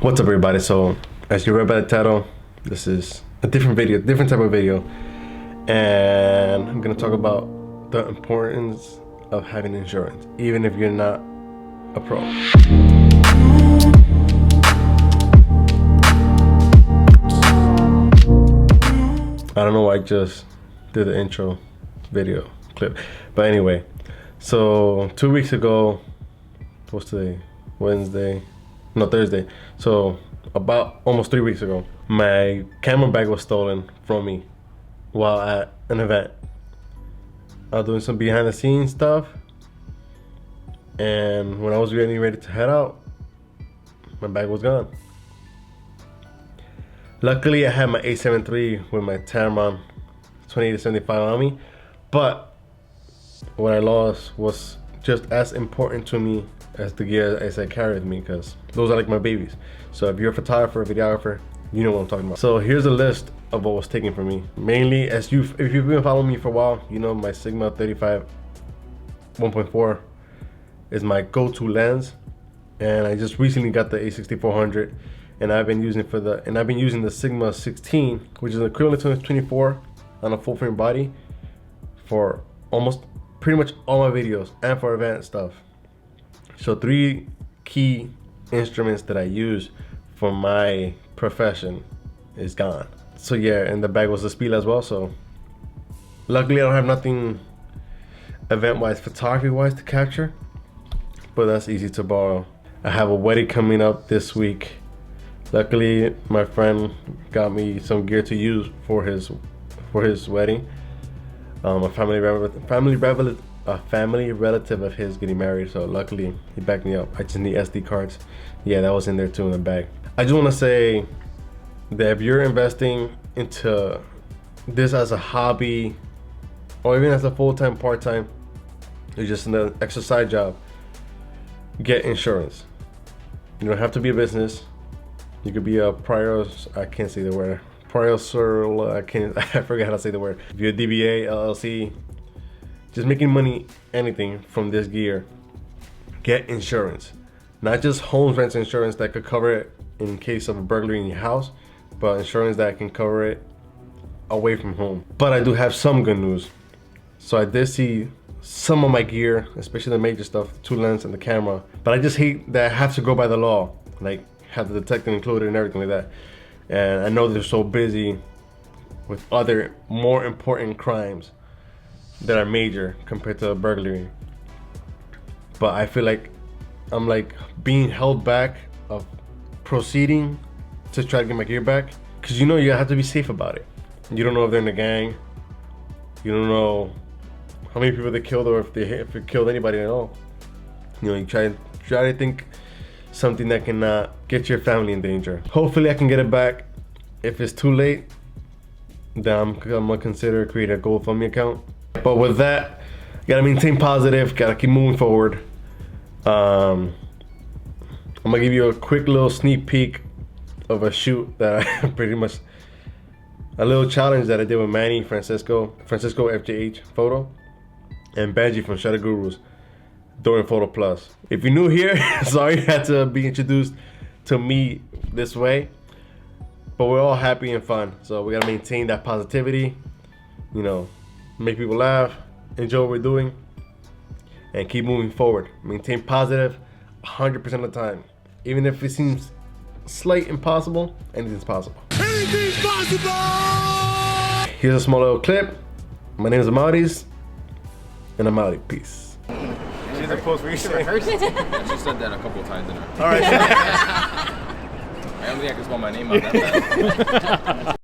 What's up, everybody? So as you read by the title, this is a different type of video, and I'm gonna talk about the importance of having insurance even if you're not a pro. I don't know why I just did the intro video clip, but anyway, so 2 weeks ago, what's today? Thursday. So about almost 3 weeks ago, my camera bag was stolen from me while at an event. I was doing some behind the scenes stuff, and when I was getting ready to head out, my bag was gone. Luckily, I had my A7 III with my Tamron 28-75 on me, but what I lost was just as important to me as the gear as I carry with me, because those are like my babies. So if you're a photographer, a videographer, you know what I'm talking about. So here's a list of what was taken from me. Mainly, if you've been following me for a while, you know my Sigma 35 1.4 is my go-to lens, and I just recently got the A6400, and I've been using the Sigma 16, which is equivalent to a 24 on a full frame body, for pretty much all my videos and for event stuff. So 3 key instruments that I use for my profession is gone. So yeah, and the bag was the speed as well. So luckily I don't have nothing event-wise, photography-wise to capture, but that's easy to borrow. I have a wedding coming up this week. Luckily, my friend got me some gear to use for his wedding. A family relative of his getting married, so luckily he backed me up. I just need SD cards. Yeah, that was in there too in the bag. I just want to say that if you're investing into this as a hobby, or even as a full-time, part-time, or just an exercise job, get insurance. You don't have to be a business. You could be a I can't say the word. I forget how to say the word. If you're a DBA, LLC, just making money, anything from this gear, get insurance. Not just home rent insurance that could cover it in case of a burglary in your house, but insurance that can cover it away from home. But I do have some good news. So I did see some of my gear, especially the major stuff, the 2 lens and the camera, but I just hate that I have to go by the law, like have the detective included and everything like that. And I know they're so busy with other more important crimes that are major compared to a burglary. But I feel like I'm like being held back of proceeding to try to get my gear back, because you have to be safe about it. You don't know if they're in a gang. You don't know how many people they killed, or if they killed anybody at all. You try to think something that can get your family in danger. Hopefully I can get it back. If it's too late, then I'm gonna consider creating a GoFundMe account. But with that, gotta maintain positive, gotta keep moving forward. I'm gonna give you a quick little sneak peek of a shoot that I a little challenge that I did with Manny, Francisco FJH Photo, and Benji from Shutter Gurus during Photo Plus. If you're new here, sorry you had to be introduced to me this way, but we're all happy and fun, so we gotta maintain that positivity, make people laugh, enjoy what we're doing, and keep moving forward. Maintain positive 100% of the time. Even if it seems slight impossible, anything's possible. Anything's possible! Here's a small little clip. My name is Amaris, and I'm out. Peace. She's a post rehearse. She said that a couple of times in her. All right. I don't think I can spell my name out that fast.